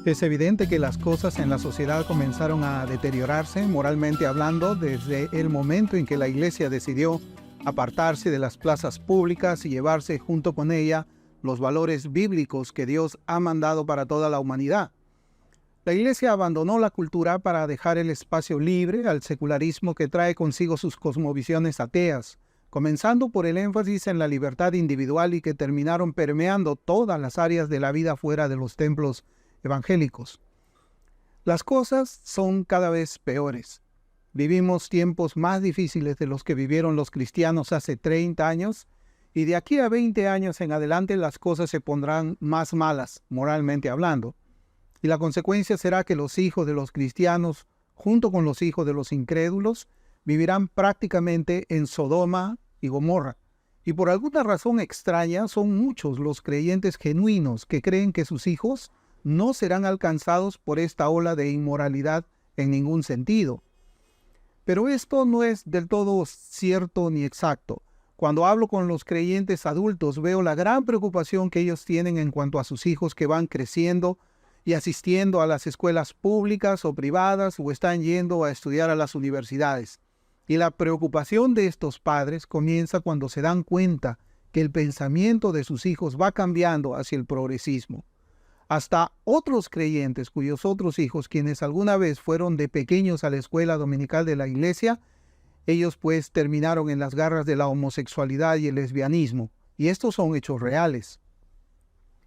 Es evidente que las cosas en la sociedad comenzaron a deteriorarse, moralmente hablando, desde el momento en que la Iglesia decidió apartarse de las plazas públicas y llevarse junto con ella los valores bíblicos que Dios ha mandado para toda la humanidad. La Iglesia abandonó la cultura para dejar el espacio libre al secularismo que trae consigo sus cosmovisiones ateas, comenzando por el énfasis en la libertad individual y que terminaron permeando todas las áreas de la vida fuera de los templos evangélicos. Las cosas son cada vez peores. Vivimos tiempos más difíciles de los que vivieron los cristianos hace 30 años y de aquí a 20 años en adelante las cosas se pondrán más malas, moralmente hablando. Y la consecuencia será que los hijos de los cristianos, junto con los hijos de los incrédulos, vivirán prácticamente en Sodoma y Gomorra. Y por alguna razón extraña, son muchos los creyentes genuinos que creen que sus hijos no serán alcanzados por esta ola de inmoralidad en ningún sentido. Pero esto no es del todo cierto ni exacto. Cuando hablo con los creyentes adultos, veo la gran preocupación que ellos tienen en cuanto a sus hijos que van creciendo y asistiendo a las escuelas públicas o privadas o están yendo a estudiar a las universidades. Y la preocupación de estos padres comienza cuando se dan cuenta que el pensamiento de sus hijos va cambiando hacia el progresismo. Hasta otros creyentes cuyos otros hijos, quienes alguna vez fueron de pequeños a la escuela dominical de la iglesia, ellos pues terminaron en las garras de la homosexualidad y el lesbianismo. Y estos son hechos reales.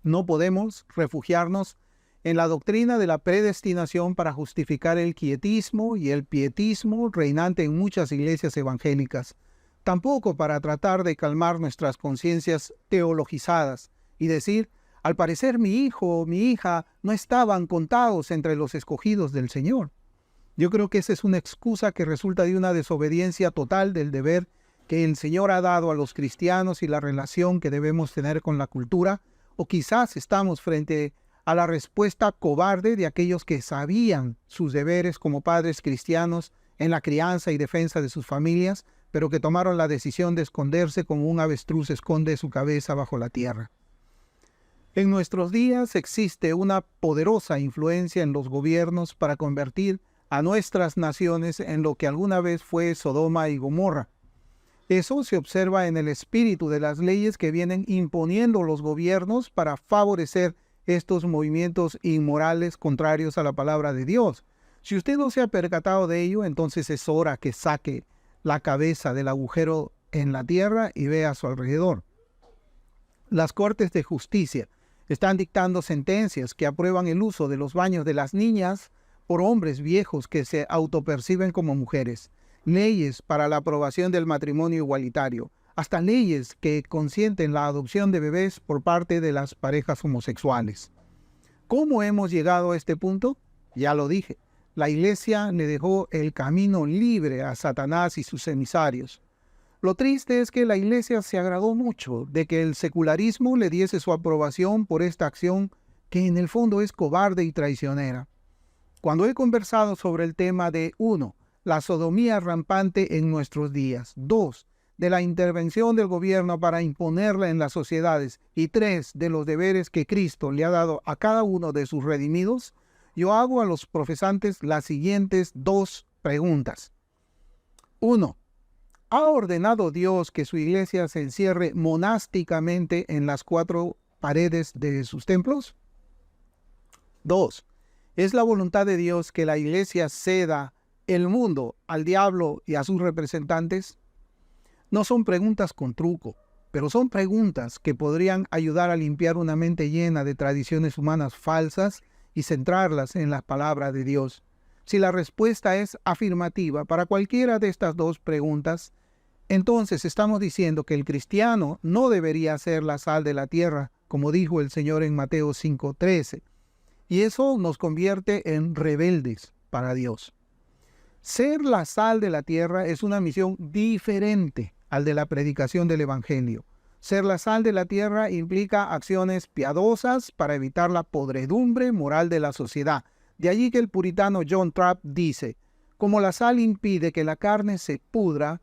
No podemos refugiarnos en la doctrina de la predestinación para justificar el quietismo y el pietismo reinante en muchas iglesias evangélicas. Tampoco para tratar de calmar nuestras conciencias teologizadas y decir, al parecer mi hijo o mi hija no estaban contados entre los escogidos del Señor. Yo creo que esa es una excusa que resulta de una desobediencia total del deber que el Señor ha dado a los cristianos y la relación que debemos tener con la cultura, o quizás estamos frente a la respuesta cobarde de aquellos que sabían sus deberes como padres cristianos en la crianza y defensa de sus familias, pero que tomaron la decisión de esconderse como un avestruz esconde su cabeza bajo la tierra. En nuestros días existe una poderosa influencia en los gobiernos para convertir a nuestras naciones en lo que alguna vez fue Sodoma y Gomorra. Eso se observa en el espíritu de las leyes que vienen imponiendo los gobiernos para favorecer estos movimientos inmorales contrarios a la palabra de Dios. Si usted no se ha percatado de ello, entonces es hora que saque la cabeza del agujero en la tierra y vea a su alrededor. Las cortes de justicia están dictando sentencias que aprueban el uso de los baños de las niñas por hombres viejos que se autoperciben como mujeres, leyes para la aprobación del matrimonio igualitario, hasta leyes que consienten la adopción de bebés por parte de las parejas homosexuales. ¿Cómo hemos llegado a este punto? Ya lo dije, la Iglesia le dejó el camino libre a Satanás y sus emisarios. Lo triste es que la Iglesia se agradó mucho de que el secularismo le diese su aprobación por esta acción que en el fondo es cobarde y traicionera. Cuando he conversado sobre el tema de 1. La sodomía rampante en nuestros días, 2. De la intervención del gobierno para imponerla en las sociedades y 3. De los deberes que Cristo le ha dado a cada uno de sus redimidos, yo hago a los profesantes las siguientes 2 preguntas. 1. ¿Ha ordenado Dios que su iglesia se encierre monásticamente en las 4 paredes de sus templos? 2. ¿Es la voluntad de Dios que la iglesia ceda el mundo al diablo y a sus representantes? No son preguntas con truco, pero son preguntas que podrían ayudar a limpiar una mente llena de tradiciones humanas falsas y centrarlas en la palabra de Dios. Si la respuesta es afirmativa para cualquiera de estas 2 preguntas, entonces estamos diciendo que el cristiano no debería ser la sal de la tierra, como dijo el Señor en Mateo 5:13. Y eso nos convierte en rebeldes para Dios. Ser la sal de la tierra es una misión diferente al de la predicación del Evangelio. Ser la sal de la tierra implica acciones piadosas para evitar la podredumbre moral de la sociedad. De allí que el puritano John Trapp dice, como la sal impide que la carne se pudra,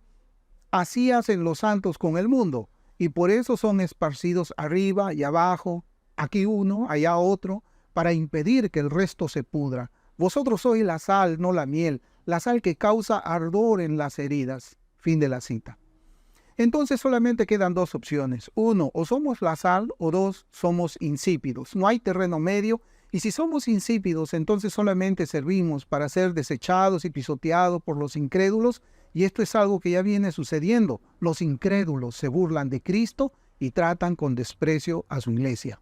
así hacen los santos con el mundo, y por eso son esparcidos arriba y abajo, aquí uno, allá otro, para impedir que el resto se pudra. Vosotros sois la sal, no la miel, la sal que causa ardor en las heridas. Fin de la cita. Entonces solamente quedan dos opciones. Uno, o somos la sal, o dos, somos insípidos. No hay terreno medio, y si somos insípidos, entonces solamente servimos para ser desechados y pisoteados por los incrédulos, y esto es algo que ya viene sucediendo. Los incrédulos se burlan de Cristo y tratan con desprecio a su iglesia.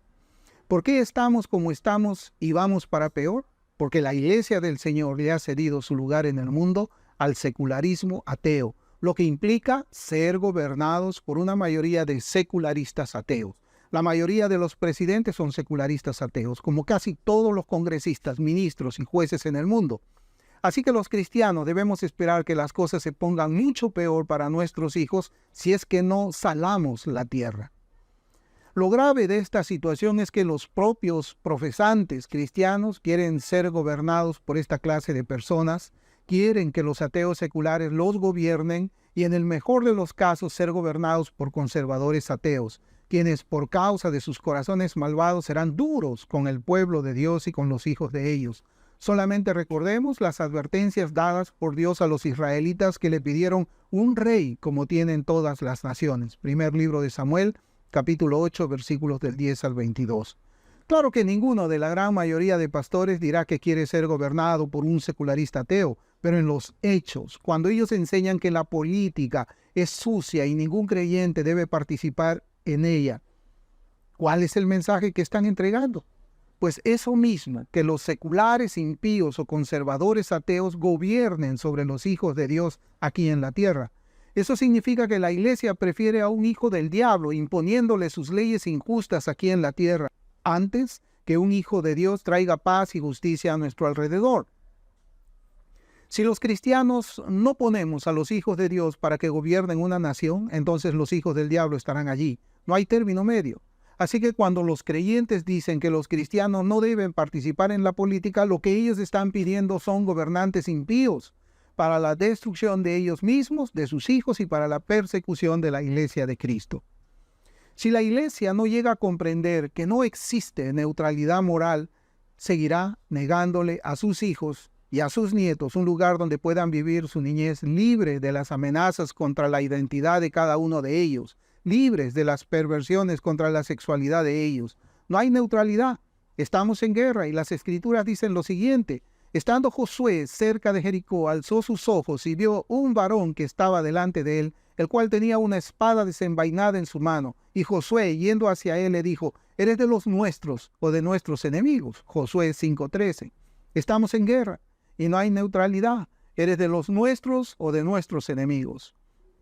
¿Por qué estamos como estamos y vamos para peor? Porque la iglesia del Señor le ha cedido su lugar en el mundo al secularismo ateo, lo que implica ser gobernados por una mayoría de secularistas ateos. La mayoría de los presidentes son secularistas ateos, como casi todos los congresistas, ministros y jueces en el mundo. Así que los cristianos debemos esperar que las cosas se pongan mucho peor para nuestros hijos si es que no salamos la tierra. Lo grave de esta situación es que los propios profesantes cristianos quieren ser gobernados por esta clase de personas, quieren que los ateos seculares los gobiernen y en el mejor de los casos ser gobernados por conservadores ateos, quienes por causa de sus corazones malvados serán duros con el pueblo de Dios y con los hijos de ellos. Solamente recordemos las advertencias dadas por Dios a los israelitas que le pidieron un rey como tienen todas las naciones. Primer libro de Samuel, capítulo 8, versículos del 10 al 22. Claro que ninguno de la gran mayoría de pastores dirá que quiere ser gobernado por un secularista ateo, pero en los hechos, cuando ellos enseñan que la política es sucia y ningún creyente debe participar en ella, ¿cuál es el mensaje que están entregando? Pues eso mismo, que los seculares impíos o conservadores ateos gobiernen sobre los hijos de Dios aquí en la tierra. Eso significa que la iglesia prefiere a un hijo del diablo imponiéndole sus leyes injustas aquí en la tierra, antes que un hijo de Dios traiga paz y justicia a nuestro alrededor. Si los cristianos no ponemos a los hijos de Dios para que gobiernen una nación, entonces los hijos del diablo estarán allí. No hay término medio. Así que cuando los creyentes dicen que los cristianos no deben participar en la política, lo que ellos están pidiendo son gobernantes impíos para la destrucción de ellos mismos, de sus hijos y para la persecución de la iglesia de Cristo. Si la iglesia no llega a comprender que no existe neutralidad moral, seguirá negándole a sus hijos y a sus nietos un lugar donde puedan vivir su niñez libre de las amenazas contra la identidad de cada uno de ellos, libres de las perversiones contra la sexualidad de ellos. No hay neutralidad. Estamos en guerra y las escrituras dicen lo siguiente: estando Josué cerca de Jericó, alzó sus ojos y vio un varón que estaba delante de él, el cual tenía una espada desenvainada en su mano. Y Josué, yendo hacia él, le dijo: ¿eres de los nuestros o de nuestros enemigos? Josué 5:13. Estamos en guerra y no hay neutralidad. ¿Eres de los nuestros o de nuestros enemigos?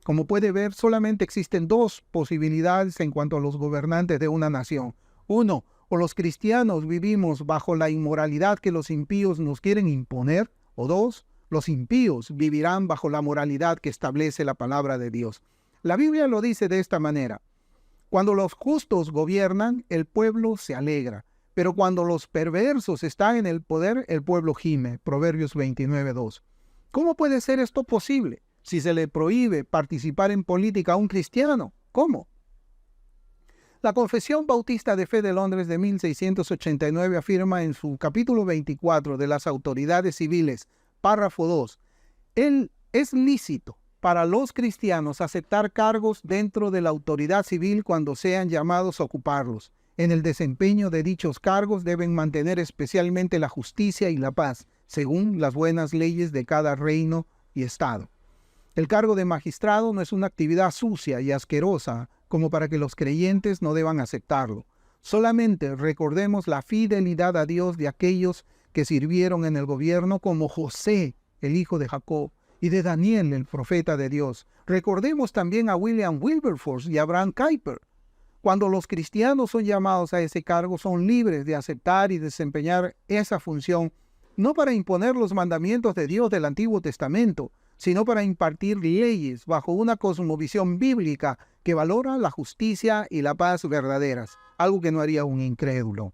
Como puede ver, solamente existen dos posibilidades en cuanto a los gobernantes de una nación. Uno, o los cristianos vivimos bajo la inmoralidad que los impíos nos quieren imponer, o dos, los impíos vivirán bajo la moralidad que establece la palabra de Dios. La Biblia lo dice de esta manera: cuando los justos gobiernan, el pueblo se alegra, pero cuando los perversos están en el poder, el pueblo gime. Proverbios 29:2. ¿Cómo puede ser esto posible si se le prohíbe participar en política a un cristiano? ¿Cómo? La Confesión Bautista de Fe de Londres de 1689 afirma en su capítulo 24 de las autoridades civiles, párrafo 2, es lícito para los cristianos aceptar cargos dentro de la autoridad civil cuando sean llamados a ocuparlos. En el desempeño de dichos cargos deben mantener especialmente la justicia y la paz, según las buenas leyes de cada reino y estado. El cargo de magistrado no es una actividad sucia y asquerosa como para que los creyentes no deban aceptarlo. Solamente recordemos la fidelidad a Dios de aquellos que sirvieron en el gobierno, como José, el hijo de Jacob, y de Daniel, el profeta de Dios. Recordemos también a William Wilberforce y Abraham Kuyper. Cuando los cristianos son llamados a ese cargo, son libres de aceptar y desempeñar esa función, no para imponer los mandamientos de Dios del Antiguo Testamento, sino para impartir leyes bajo una cosmovisión bíblica que valora la justicia y la paz verdaderas, algo que no haría un incrédulo.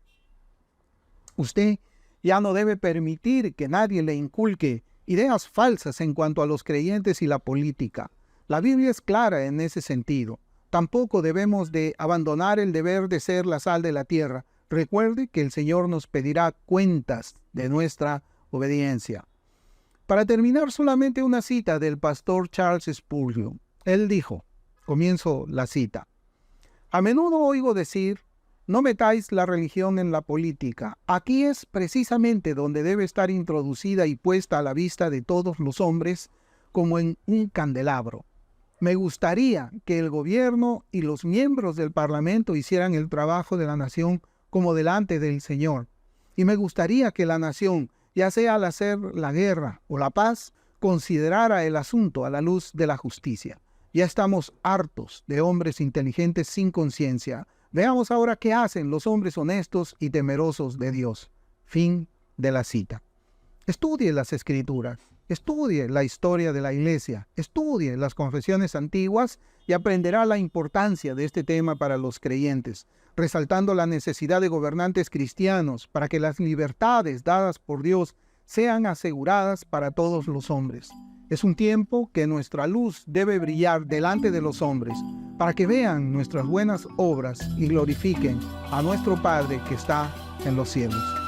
Usted ya no debe permitir que nadie le inculque ideas falsas en cuanto a los creyentes y la política. La Biblia es clara en ese sentido. Tampoco debemos de abandonar el deber de ser la sal de la tierra. Recuerde que el Señor nos pedirá cuentas de nuestra obediencia. Para terminar, solamente una cita del pastor Charles Spurgeon. Él dijo, comienzo la cita: a menudo oigo decir, no metáis la religión en la política. Aquí es precisamente donde debe estar introducida y puesta a la vista de todos los hombres como en un candelabro. Me gustaría que el gobierno y los miembros del Parlamento hicieran el trabajo de la nación como delante del Señor. Y me gustaría que la nación, ya sea al hacer la guerra o la paz, considerara el asunto a la luz de la justicia. Ya estamos hartos de hombres inteligentes sin conciencia. Veamos ahora qué hacen los hombres honestos y temerosos de Dios. Fin de la cita. Estudie las Escrituras, estudie la historia de la Iglesia, estudie las confesiones antiguas y aprenderá la importancia de este tema para los creyentes, resaltando la necesidad de gobernantes cristianos para que las libertades dadas por Dios sean aseguradas para todos los hombres. Es un tiempo que nuestra luz debe brillar delante de los hombres, para que vean nuestras buenas obras y glorifiquen a nuestro Padre que está en los cielos.